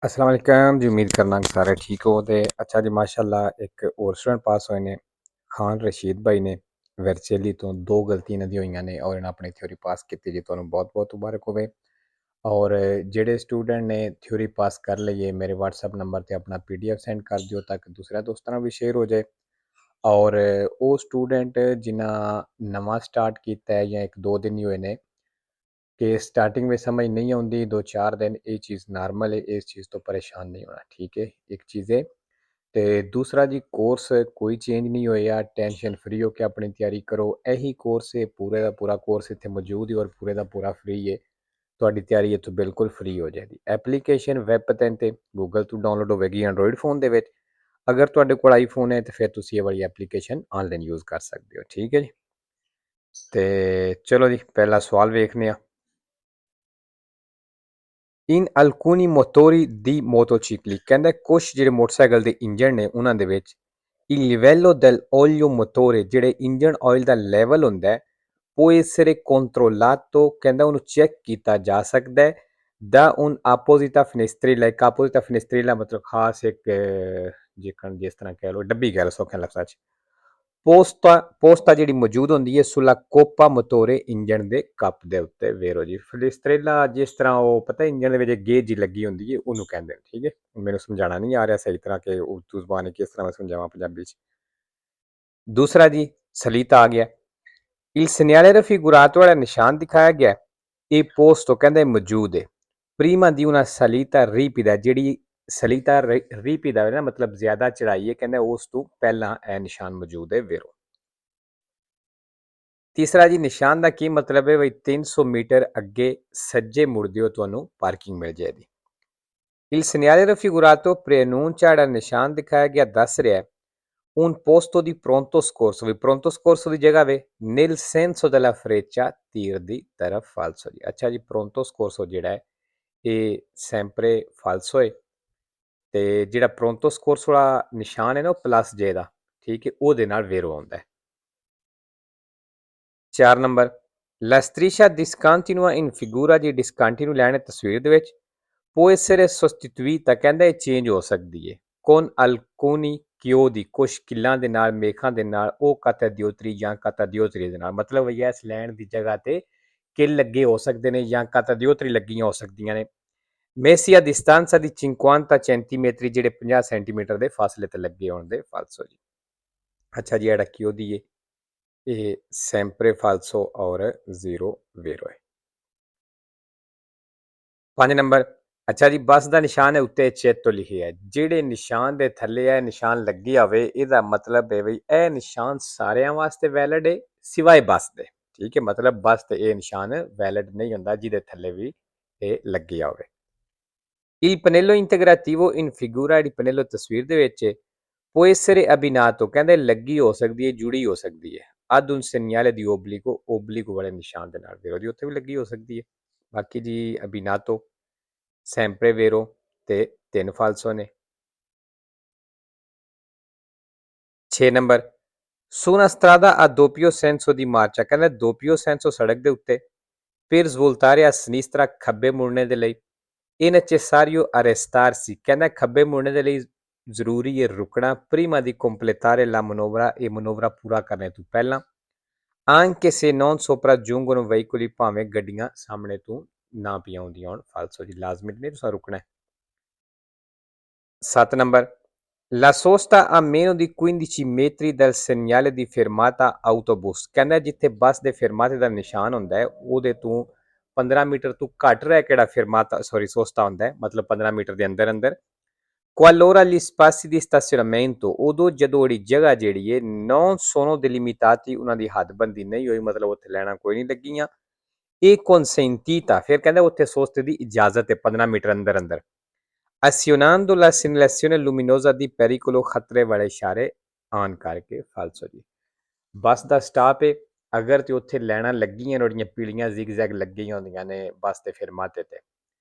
अस्सलाम वालेकुम जी। उम्मीद करना कि सारे ठीक हो। ते अच्छा जी, माशाल्लाह एक होर स्टूडेंट पास होए ने, खान रशीद भाई ने वर्चुअली तो दो गलतियां इन्हां दी होईयां ने और इन्हां अपनी थ्योरी पास कीती जी। तुहानूं बहुत बहुत मुबारक होवे। और जेह्ड़े स्टूडेंट ने थ्योरी पास कर ਲਈ है मेरे व्हाट्सएप नंबर ते अपना PDF सेंड कर दिओ ताकि दूसरे दोस्तां नाल भी शेयर हो जाए। और ਉਹ स्टूडेंट जिन्हां नवां स्टार्ट कीता है ਜਾਂ 1-2 दिन ही होए ने कि स्टार्टिंग में समझ नहीं आउंदी 2-4 दिन, ये चीज़ नॉर्मल है, इस चीज़ तो परेशान नहीं होना, ठीक है। एक चीज़ है ते दूसरा जी, कोर्स कोई चेंज नहीं होया, टेंशन फ्री होके अपनी तैयारी करो। यही कोर्स है, पूरे का पूरा कोर्स इत्थे मौजूद है और पूरे का पूरा फ्री है। ਤੁਹਾਡੀ ਤਿਆਰੀ ਇੱਥੋਂ ਬਿਲਕੁਲ ਫ੍ਰੀ ਹੋ ਜਾਏਗੀ। ਐਪਲੀਕੇਸ਼ਨ ਵੈਬ ਪਤਨ ਤੇ ਗੂਗਲ ਤੋਂ ਡਾਊਨਲੋਡ ਹੋਵੇਗੀ ਐਂਡਰੋਇਡ ਫੋਨ ਦੇ ਵਿੱਚ। ਅਗਰ ਤੁਹਾਡੇ ਕੋਲ ਆਈਫੋਨ ਹੈ ਤੇ ਫਿਰ ਤੁਸੀਂ ਇਹ ਵਾਲੀ ਐਪਲੀਕੇਸ਼ਨ ਆਨਲਾਈਨ ਯੂਜ਼ ਕਰ ਸਕਦੇ ਹੋ, ਠੀਕ ਹੈ ਜੀ। ਤੇ ਚਲੋ ਜੀ, ਪਹਿਲਾ ਸਵਾਲ ਵੇਖਨੇ ਆ। In alcuni motori di motocicli, ਕਹਿੰਦਾ ਕੁਛ ਜਿਹੜੇ ਮੋਟਰਸਾਈਕਲ ਦੇ ਇੰਜਣ ਨੇ ਉਹਨਾਂ ਦੇ ਵਿੱਚ il livello dell'olio motore, ਜਿਹੜੇ ਇੰਜਣ ਆਇਲ ਦਾ ਲੈਵਲ ਹੁੰਦਾ ਹੈ, può essere controllato, ਕਹਿੰਦਾ ਉਹਨੂੰ ਚੈੱਕ ਕੀਤਾ ਜਾ ਸਕਦਾ ਹੈ da un apposita finestrella। ਇੱਕ apposita finestrella ਮਤਲਬ ਖਾਸ ਇੱਕ ਜਿਸ ਤਰ੍ਹਾਂ ਕਹਿ ਲਓ ਡੱਬੀ ਕਹਿ ਲਓ ਸੌਖੇ ਲਫ਼ਜ਼ਾਂ 'ਚ। ਪੋਸਟਾ ਜਿਹੜੀ ਮੌਜੂਦ ਹੁੰਦੀ ਹੈ ਸੁਲਾ ਕੋਪਾ ਮੋਟੋਰੇ, ਇੰਜਣ ਦੇ ਕੱਪ ਦੇ ਉੱਤੇ ਵੇਰੋ ਜੀ। ਫਿਲਿਸਟਰੇਲਾ ਜਿਸ ਤਰ੍ਹਾਂ ਉਹ ਪਤਾ ਇੰਜਣ ਦੇ ਵਿੱਚ ਗੇਜ ਜੀ ਲੱਗੀ ਹੁੰਦੀ ਹੈ ਉਹਨੂੰ ਕਹਿੰਦੇ ਨੇ, ਠੀਕ ਹੈ। ਮੈਨੂੰ ਸਮਝਾਉਣਾ ਨਹੀਂ ਆ ਰਿਹਾ ਸਹੀ ਤਰ੍ਹਾਂ ਕਿ ਉਰਦੂ ਜ਼ਬਾਨ ਕਿਸ ਤਰ੍ਹਾਂ ਮੈਂ ਸਮਝਾਵਾਂ ਪੰਜਾਬੀ 'ਚ। दूसरा जी, सलीता आ गया। Il segnale raffigurato वाला निशान दिखाया गया है, ये posto कहंदे मौजूद है prima di una salita ripida, ਜਿਹੜੀ ਸਲੀਤਾ ਰੀਪੀਦਾ ਨਾ ਮਤਲਬ ਜ਼ਿਆਦਾ ਚੜਾਈ ਹੈ, ਕਹਿੰਦੇ ਉਸ ਤੋਂ ਪਹਿਲਾਂ ਇਹ ਨਿਸ਼ਾਨ ਮੌਜੂਦ ਹੈ ਵੇਰੋ। ਤੀਸਰਾ ਜੀ, ਨਿਸ਼ਾਨ ਦਾ ਕੀ ਮਤਲਬ ਹੈ ਬਈ 300 ਮੀਟਰ ਅੱਗੇ ਸੱਜੇ ਮੁੜਦੇ ਹੋ ਤੁਹਾਨੂੰ ਪਾਰਕਿੰਗ ਮਿਲ ਜਾਏਗੀ। Il segnale raffigurato preannuncia, ਜਿਹੜਾ ਨਿਸ਼ਾਨ ਦਿਖਾਇਆ ਗਿਆ ਦੱਸ ਰਿਹਾ ਹੈ un posto di pronto scorso, ਵੀ pronto scorso ਦੀ ਜਗ੍ਹਾ ਵੇ nel senso della freccia, ਤੀਰ ਦੀ ਤਰਫ falso ਜੀ। ਅੱਛਾ ਜੀ, pronto scorso ਜਿਹੜਾ ਹੈ ਇਹ sempre falso ਹੈ ਤੇ ਜਿਹੜਾ pronto scorso ਵਾਲਾ ਨਿਸ਼ਾਨ ਹੈ ਨਾ ਉਹ ਪਲੱਸ ਜੇ ਦਾ, ਠੀਕ ਹੈ, ਉਹਦੇ ਨਾਲ ਵੇਰੋ ਆਉਂਦਾ ਹੈ। 4 number la striscia discontinua in figura the discontinue line ਹੈ ਤਸਵੀਰ ਦੇ ਵਿੱਚ può essere sostituita, ਕਹਿੰਦਾ ਇਹ ਚੇਂਜ ਹੋ ਸਕਦੀ ਹੈ con alcuni chiodi, ਕੁਛ ਕਿੱਲਾਂ ਦੇ ਨਾਲ, ਮੇਖਾਂ ਦੇ ਨਾਲ, ਉਹ ਕਤਾ ਦਿਓਤਰੀ ਜਾਂ ਕਤਾ ਦਿਓਤਰੀ ਦੇ ਨਾਲ। ਮਤਲਬ ਇਹ ਇਸ ਲਾਈਨ ਦੀ ਜਗ੍ਹਾ ਤੇ ਕਿੱਲ ਲੱਗੇ ਹੋ ਸਕਦੇ ਨੇ ਜਾਂ ਕਤਾ ਦਿਓਤਰੀ ਲੱਗੀਆਂ ਹੋ ਸਕਦੀਆਂ ਨੇ। messi a distanza di 50 centimetri, ਜਿਹੜੇ 50 ਸੈਂਟੀਮੀਟਰ ਦੇ ਫਾਸਲੇ ਤੇ ਲੱਗੇ ਹੋਣ ਦੇ ਫਾਲਸੋ ਜੀ। ਅੱਛਾ ਜੀ, ਜਿਹੜਾ chiodi ਹੈ ਇਹ sempre falso और 0 vero ਹੈ। 5 ਨੰਬਰ ਅੱਛਾ ਜੀ, ਬੱਸ ਦਾ ਨਿਸ਼ਾਨ ਹੈ ਉੱਤੇ ਚੇਤੋ ਲਿਖਿਆ ਹੈ, ਜਿਹੜੇ ਨਿਸ਼ਾਨ ਦੇ ਥੱਲੇ ਇਹ ਨਿਸ਼ਾਨ ਲੱਗੀ ਹੋਵੇ ਇਹਦਾ ਮਤਲਬ ਹੈ ਬਈ ਇਹ ਨਿਸ਼ਾਨ ਸਾਰਿਆਂ ਵਾਸਤੇ ਵੈਲਿਡ ਹੈ ਸਿਵਾਏ ਬੱਸ ਦੇ, ਠੀਕ ਹੈ। ਮਤਲਬ ਬੱਸ ਤੇ ਇਹ ਨਿਸ਼ਾਨ ਵੈਲਿਡ ਨਹੀਂ ਹੁੰਦਾ ਜਿਹਦੇ ਥੱਲੇ ਵੀ ਇਹ ਲੱਗਿਆ ਹੋਵੇ। Il pannello integrativo in figura, ਜਿਹੜੀ ਪਨੇਲੋ ਤਸਵੀਰ ਦੇ ਵਿੱਚ può essere abbinato, ਕਹਿੰਦੇ ਲੱਗੀ ਹੋ ਸਕਦੀ ਹੈ, ਜੁੜੀ ਹੋ ਸਕਦੀ ਹੈ ad un segnale di obbligo, obbligo ਵਾਲੇ ਨਿਸ਼ਾਨ ਦੇ ਨਾਲ ਵੇਰੋ ਜੀ, ਉੱਥੇ ਵੀ ਲੱਗੀ ਹੋ ਸਕਦੀ ਹੈ। ਬਾਕੀ ਜੀ abbinato sempre vero ਤੇ 3 ਫਾਲਸੋ ਨੇ। 6 number su una strada a doppio senso di marcia, ਕਹਿੰਦਾ doppio senso ਸੜਕ ਦੇ ਉੱਤੇ per svoltare a sinistra, ਖੱਬੇ ਮੁੜਨੇ ਦੇ ਲਈ è necessario arrestarsi, ਕਹਿੰਦਾ ਖੱਬੇ ਮੁੜਨੇ ਦੇ ਲਈ ਜ਼ਰੂਰੀ ਹੈ ਰੁਕਣਾ prima di completare la manovra, ਇਹ ਮਨੋਵਰਾ ਪੂਰਾ ਕਰਨੇ ਤੋਂ ਪਹਿਲਾਂ anche se non sopraggiungono veicoli, ਭਾਵੇਂ ਗੱਡੀਆਂ ਸਾਹਮਣੇ ਤੋਂ ਨਾ ਵੀ ਆਉਂਦੀਆਂ ਹੋਣ ਫਾਲਸੋ ਜੀ, ਲਾਜ਼ਮੀ ਨਹੀਂ ਤੁਸੀਂ ਰੁਕਣਾ। 7 number la sosta a meno di 15 metri dal segnale di fermata autobus, ਕਹਿੰਦਾ ਜਿੱਥੇ ਬੱਸ ਦੇ ਫਰਮਾਤੇ ਦਾ ਨਿਸ਼ਾਨ ਹੁੰਦਾ ਹੈ ਉਹਦੇ ਤੋਂ 15 ਮੀਟਰ ਤੋਂ ਘੱਟ ਰਹਿ ਕਿਹੜਾ ਫਰਮਾਤਾ ਸੋਸਤਾ ਹੁੰਦਾ ਹੈ, ਮਤਲਬ 15 ਮੀਟਰ ਦੇ ਅੰਦਰ ਅੰਦਰ। qualora gli spazi di stazionamento, ਉਦੋਂ ਜਦੋਂ ਜਗ੍ਹਾ ਜਿਹੜੀ ਹੈ non sono delimitati, ਉਹਨਾਂ ਦੀ ਹੱਦਬੰਦੀ ਨਹੀਂ ਹੋਈ, ਮਤਲਬ ਉੱਥੇ ਲੈਣਾ ਕੋਈ ਨਹੀਂ ਲੱਗੀਆਂ। ਇਹ consentita, ਫਿਰ ਕਹਿੰਦਾ ਉੱਥੇ ਸੋਸਤੇ ਦੀ ਇਜਾਜ਼ਤ ਹੈ 15 ਮੀਟਰ ਅੰਦਰ ਅੰਦਰ। azionando la segnalazione luminosa di pericolo, ਖਤਰੇ ਵਾਲੇ ਇਸ਼ਾਰੇ ਆਨ ਕਰਕੇ ਫਾਲਸੋ ਜੀ। ਬੱਸ ਦਾ ਸਟਾਪ ਹੈ ਅਗਰ ਤੇ ਉੱਥੇ ਲੈਣਾ ਲੱਗੀਆਂ ਜਿਹੜੀਆਂ ਪੀਲੀਆਂ ਜ਼ਿਗਜ਼ੈਗ ਲੱਗੀਆਂ ਹੁੰਦੀਆਂ ਨੇ ਬੱਸ ਦੇ ਫਰਮਾਤੇ ਤੇ,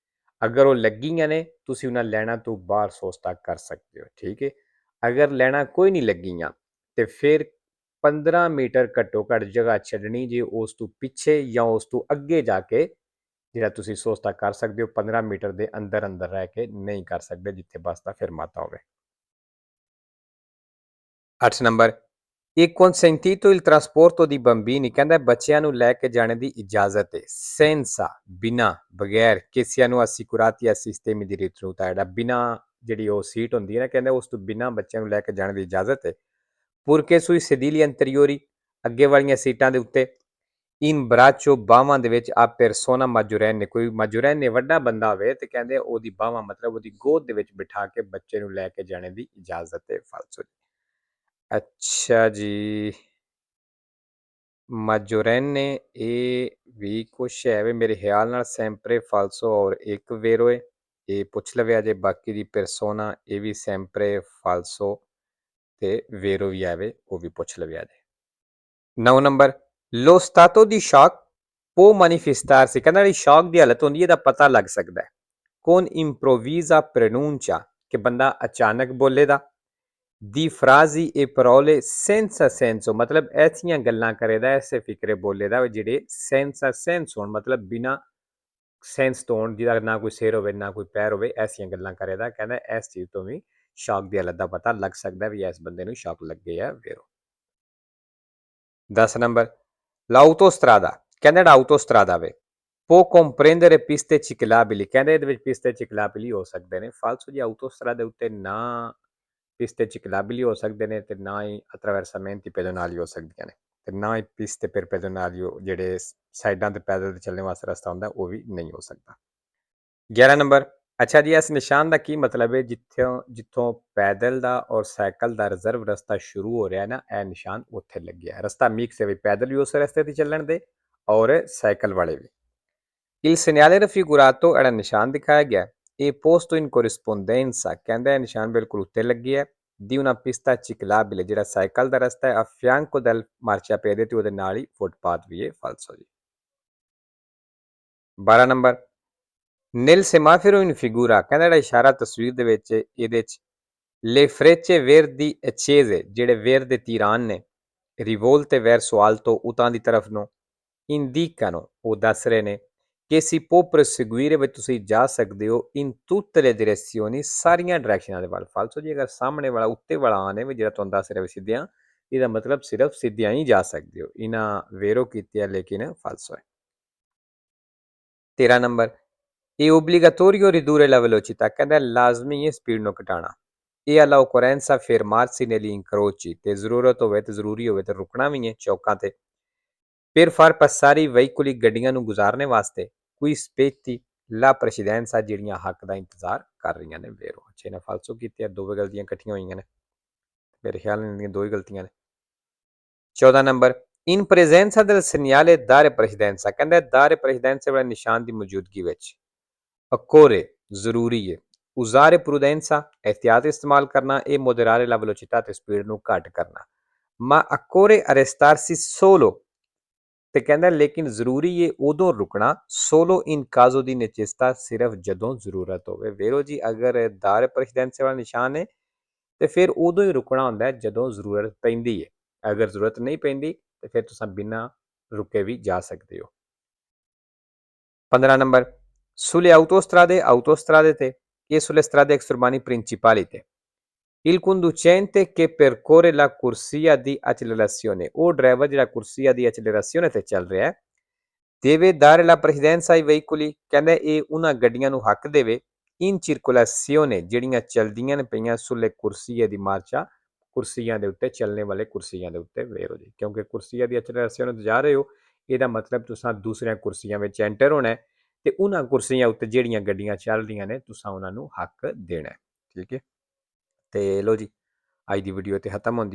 ਅਗਰ ਉਹ ਲੱਗੀਆਂ ਨੇ ਤੁਸੀਂ ਉਹਨਾਂ ਲੈਣਾ ਤੋਂ ਬਾਹਰ ਸੋਸਤਾ ਕਰ ਸਕਦੇ ਹੋ, ਠੀਕ ਹੈ। ਅਗਰ ਲੈਣਾ ਕੋਈ ਨਹੀਂ ਲੱਗੀਆਂ ਤੇ ਫਿਰ 15 ਮੀਟਰ ਘੱਟੋ ਘੱਟ ਜਗ੍ਹਾ ਛੱਡਣੀ ਜੇ ਉਸ ਤੋਂ ਪਿੱਛੇ ਜਾਂ ਉਸ ਤੋਂ ਅੱਗੇ ਜਾ ਕੇ ਜਿਹੜਾ ਤੁਸੀਂ ਸੋਚਤਾ ਕਰ ਸਕਦੇ ਹੋ 15 ਮੀਟਰ ਦੇ ਅੰਦਰ ਅੰਦਰ ਰਹਿ ਕੇ ਨਹੀਂ ਕਰ ਸਕਦੇ ਜਿੱਥੇ ਬੱਸ ਦਾ ਫਿਰਮਾਤਾ ਹੋਵੇ। 8 number Il consentito il trasporto di bambini ਕਹਿੰਦਾ ਬੱਚਿਆਂ ਨੂੰ ਲੈ ਕੇ ਜਾਣੇ ਦੀ ਇਜਾਜ਼ਤ ਹੈ senza ਬਿਨਾ ਬਗੈਰ che siano assicurati a sistemi di ritenuta ਜਿਹੜਾ ਬਿਨਾ ਜਿਹੜੀ ਉਹ ਸੀਟ ਹੁੰਦੀ ਹੈ ਨਾ ਕਹਿੰਦਾ ਉਸ ਤੋਂ ਬਿਨਾ ਬੱਚਿਆਂ ਨੂੰ ਲੈ ਕੇ ਜਾਣ ਦੀ ਇਜਾਜ਼ਤ ਹੈ purché sui sedili anteriori ਅੱਗੇ ਵਾਲੀਆਂ ਸੀਟਾਂ ਦੇ ਉੱਤੇ in braccio ਬਾਹਾਂ ਦੇ ਵਿੱਚ ਆ persona maggiorenne ਕੋਈ maggiorenne ਵੱਡਾ ਬੰਦਾ ਹੋਵੇ ਤੇ ਕਹਿੰਦੇ ਉਹਦੀ ਬਾਹਾਂ ਮਤਲਬ ਉਹਦੀ ਗੋਦ ਦੇ ਵਿੱਚ ਬਿਠਾ ਕੇ ਬੱਚੇ ਨੂੰ ਲੈ ਕੇ ਜਾਣੇ ਦੀ ਇਜਾਜ਼ਤ ਹੈ ਫਾਲਸੋ। ਅੱਛਾ ਜੀ maggiorenne ਇਹ ਵੀ ਕੁਛ ਹੈ ਵੀ ਮੇਰੇ ਖਿਆਲ ਨਾਲ sempre falso ਔਰ ਇੱਕ vero ਹੈ ਇਹ ਪੁੱਛ ਲਵਿਆ ਜੇ ਬਾਕੀ ਦੀ persona ਇਹ ਵੀ sempre falso ਤੇ vero ਵੀ ਆਵੇ ਉਹ ਵੀ ਪੁੱਛ ਲਵਿਆ ਜੇ। 9 number lo stato di shock può manifestarsi ਕਹਿੰਦਾ ਜਿਹੜੀ ਸ਼ੌਕ ਦੀ ਹਾਲਤ ਹੁੰਦੀ ਹੈ ਇਹਦਾ ਪਤਾ ਲੱਗ ਸਕਦਾ ਹੈ con improvvisa pronuncia ਕਿ ਬੰਦਾ ਅਚਾਨਕ ਬੋਲੇਦਾ ਦੀ ਫਰਾਜ਼ੀ ਇਹ parole senza senso ਮਤਲਬ ਐਸੀਆਂ ਗੱਲਾਂ ਕਰੇਦਾ ਐਸੇ ਫਿਕਰੇ ਬੋਲੇਦਾ ਜਿਹੜੇ senza senso ਹੋਣ ਮਤਲਬ ਬਿਨਾ ਸੈਂਸ ਤੋਂ ਹੋਣ ਜਿਹਦਾ ਨਾ ਕੋਈ ਸਿਰ ਹੋਵੇ ਨਾ ਕੋਈ ਪੈਰ ਹੋਵੇ ਐਸੀਆਂ ਗੱਲਾਂ ਕਰੇਦਾ ਕਹਿੰਦਾ ਇਸ ਚੀਜ਼ ਤੋਂ ਵੀ ਸ਼ੌਕ ਦੀ ਹਾਲਤ ਦਾ ਪਤਾ ਲੱਗ ਸਕਦਾ ਵੀ ਇਸ ਬੰਦੇ ਨੂੰ ਸ਼ੌਕ ਲੱਗੇ ਆ ਵੇਰੋ। 10 ਨੰਬਰ l'autostrada ਕਹਿੰਦਾ ਜਿਹੜਾ autostrada ਵੇ può comprendere piste ciclabili ਕਹਿੰਦੇ ਇਹਦੇ ਵਿੱਚ ਪਿਸਤੇ ਚਿਕਲਾਬਿਲੀ ਹੋ ਸਕਦੇ ਨੇ ਫਾਲਸੋ ਜੀ autostrada ਦੇ ਉੱਤੇ ਨਾ piste ciclabili ਹੋ ਸਕਦੇ ਨੇ ਤੇ ਨਾ ਹੀ attraversamenti pedonali ਹੋ ਸਕਦੀਆਂ ਨੇ ਤੇ ਨਾ ਹੀ piste per pedonali ਜਿਹੜੇ ਸਾਈਡਾਂ ਤੇ ਪੈਦਲ ਚੱਲਣ ਵਾਸਤੇ ਰਸਤਾ ਹੁੰਦਾ ਉਹ ਵੀ ਨਹੀਂ ਹੋ ਸਕਦਾ। 11 ਨੰਬਰ ਅੱਛਾ ਜੀ ਇਸ ਨਿਸ਼ਾਨ ਦਾ ਕੀ ਮਤਲਬ ਹੈ ਜਿੱਥੋਂ ਪੈਦਲ ਦਾ ਔਰ ਸਾਈਕਲ ਦਾ ਰਿਜ਼ਰਵ ਰਸਤਾ ਸ਼ੁਰੂ ਹੋ ਰਿਹਾ ਨਾ ਇਹ ਨਿਸ਼ਾਨ ਉੱਥੇ ਲੱਗਿਆ ਰਸਤਾ ਮਿਕਸ ਹੈ ਵੀ ਪੈਦਲ ਵੀ ਉਸ ਰਸਤੇ ਤੇ ਚੱਲਣ ਦੇ ਔਰ ਸਾਈਕਲ ਵਾਲੇ ਵੀ। Il segnale raffigurato era ਨਿਸ਼ਾਨ ਦਿਖਾਇਆ ਗਿਆ ਇਹ posto in corrispondenza ਕਹਿੰਦਾ ਇਹ ਨਿਸ਼ਾਨ ਬਿਲਕੁਲ ਉੱਤੇ ਲੱਗੀ ਹੈ di una pista ciclabile ਜਿਹੜਾ ਸਾਈਕਲ ਦਾ ਰਸਤਾ ਹੈ a fianco del marciapiede ਤੇ ਉਹਦੇ ਨਾਲ ਹੀ ਫੁੱਟਪਾਥ ਵੀ ਹੈ ਫਾਲਸੋ ਜੀ। 12 number nel semaforo in figura ਕਹਿੰਦਾ ਜਿਹੜਾ ਇਸ਼ਾਰਾ ਤਸਵੀਰ ਦੇ ਵਿੱਚ ਇਹਦੇ ਚ le frecce verdi accese ਜਿਹੜੇ ਵੇਰ ਦੇ ਤੀਰਾਨ ਨੇ rivolte verso alto ਉਤਾਂ ਦੀ ਤਰਫ ਨੂੰ indicano ਉਹ ਦੱਸ ਰਹੇ ਨੇ ਕਿ si può proseguire ਵਿੱਚ ਤੁਸੀਂ ਜਾ ਸਕਦੇ ਹੋ in tutte le direzioni ਸਾਰੀਆਂ ਡਾਇਰੈਕਸ਼ਨਾਂ ਦੇ ਵੱਲ ਫਾਲਸੋ ਜੀ ਅਗਰ ਸਾਹਮਣੇ ਵਾਲਾ ਉੱਤੇ ਵਾਲਾ ਆਨੇ ਵੀ ਜਿਹੜਾ ਤੁਹਾਨੂੰ ਦੱਸ ਰਿਹਾ ਸਿੱਧਿਆਂ ਇਹਦਾ ਮਤਲਬ ਸਿਰਫ ਸਿੱਧਿਆਂ ਹੀ ਜਾ ਸਕਦੇ ਹੋ ਇਹਨਾਂ ਵੇਰੋ ਕੀਤੀ ਹੈ ਲੇਕਿਨ ਫਾਲਸੋ ਹੈ। 13 ਨੰਬਰ ਇਹ obbligatorio ridurre la velocità ਕਹਿੰਦਾ ਲਾਜ਼ਮੀ ਹੈ ਸਪੀਡ ਨੂੰ ਘਟਾਉਣਾ ਇਹ alla occorrenza fermarsi negli incroci ਤੇ ਜ਼ਰੂਰਤ ਹੋਵੇ ਤੇ ਜ਼ਰੂਰੀ ਹੋਵੇ ਤੇ ਰੁਕਣਾ ਵੀ ਹੈ ਚੌਕਾਂ ਤੇ per far passare i veicoli ਗੱਡੀਆਂ ਨੂੰ ਗੁਜ਼ਾਰਨੇ ਵਾਸਤੇ ਕੋਈ ਸਪੇਤੀ ਲਾ ਪ੍ਰੈਸੀਡੈਂਸਾ ਜਿਹੜੀਆਂ ਹੱਕ ਦਾ ਇੰਤਜ਼ਾਰ ਕਰ ਰਹੀਆਂ ਨੇ ਵੇਰੋ ਅੱਛੇ ਨੇ ਫਾਲਸੋ ਕੀਤੇ ਦੋ ਗਲਤੀਆਂ ਇਕੱਠੀਆਂ ਹੋਈਆਂ ਨੇ ਮੇਰੇ ਖਿਆਲ ਨਾਲ ਇਹਦੀਆਂ ਦੋ ਹੀ ਗਲਤੀਆਂ ਨੇ। 14 number in presenza del segnale dare precedenza ਕਹਿੰਦਾ dare precedenza ਵਾਲੇ ਨਿਸ਼ਾਨ ਦੀ ਮੌਜੂਦਗੀ ਵਿੱਚ occorre ਜ਼ਰੂਰੀ ਹੈ usare prudenza ehtiyat ਇਸਤੇਮਾਲ ਕਰਨਾ ਇਹ moderare la velocità ਤੇ ਸਪੀਡ ਨੂੰ ਘੱਟ ਕਰਨਾ ma occorre arrestarsi solo ਤੇ ਕਹਿੰਦਾ ਲੇਕਿਨ ਜ਼ਰੂਰੀ ਹੈ ਉਦੋਂ ਰੁਕਣਾ ਸੋਲੋ ਇਨ ਕਾਜ਼ੋ ਦੀ ਨਚੇਸਤਾ ਸਿਰਫ ਜਦੋਂ ਜ਼ਰੂਰਤ ਹੋਵੇ ਵੇਰੋ ਜੀ ਅਗਰ ਦਾਰ ਪ੍ਰੈਸੀਡੈਂਸੀ ਵਾਲਾ ਨਿਸ਼ਾਨ ਹੈ ਤੇ ਫਿਰ ਉਦੋਂ ਹੀ ਰੁਕਣਾ ਹੁੰਦਾ ਜਦੋਂ ਜ਼ਰੂਰਤ ਪੈਂਦੀ ਹੈ ਅਗਰ ਜ਼ਰੂਰਤ ਨਹੀਂ ਪੈਂਦੀ ਤੇ ਫਿਰ ਤੁਸੀਂ ਬਿਨਾਂ ਰੁਕੇ ਵੀ ਜਾ ਸਕਦੇ ਹੋ। 15 ਨੰਬਰ sulle autostrade ਤੇ e sulle strade extraurbane principali ਤੇ il conducente che percorre la corsia di accelerazione ਉਹ ਡਰਾਈਵਰ ਜਿਹੜਾ ਕੁਰਸੀਆ ਦੀ accelerazione ਤੇ ਚੱਲ ਰਿਹਾ ਹੈ deve dare la precedenza ai veicoli ਕਹਿੰਦਾ ਇਹ ਉਹਨਾਂ ਗੱਡੀਆਂ ਨੂੰ ਹੱਕ ਦੇਵੇ in circolazione ਜਿਹੜੀਆਂ ਚੱਲਦੀਆਂ ਨੇ ਪਈਆਂ sulle corsie di marcia ਕੁਰਸੀਆਂ ਦੇ ਉੱਤੇ ਚੱਲਣੇ ਵਾਲੇ ਕੁਰਸੀਆਂ ਦੇ ਉੱਤੇ ਵੇਰੋ ਜੀ ਕਿਉਂਕਿ ਕੁਰਸੀਆਂ ਦੀ accelerazione ਤੇ ਜਾ ਰਹੇ ਹੋ ਇਹਦਾ ਮਤਲਬ ਤੁਸੀਂ ਦੂਸਰੀਆਂ ਕੁਰਸੀਆਂ ਵਿੱਚ ਐਂਟਰ ਹੋਣਾ ਤੇ ਉਹਨਾਂ ਕੁਰਸੀਆਂ ਉੱਤੇ ਜਿਹੜੀਆਂ ਗੱਡੀਆਂ ਚੱਲ ਰਹੀਆਂ ਨੇ ਤੁਸੀਂ ਉਹਨਾਂ ਨੂੰ ਹੱਕ ਦੇਣਾ ਠੀਕ ਹੈ। ਤੇ ਲੋ ਜੀ ਅੱਜ ਦੀ ਵੀਡੀਓ ਤੇ ਖਤਮ ਹੁੰਦੀ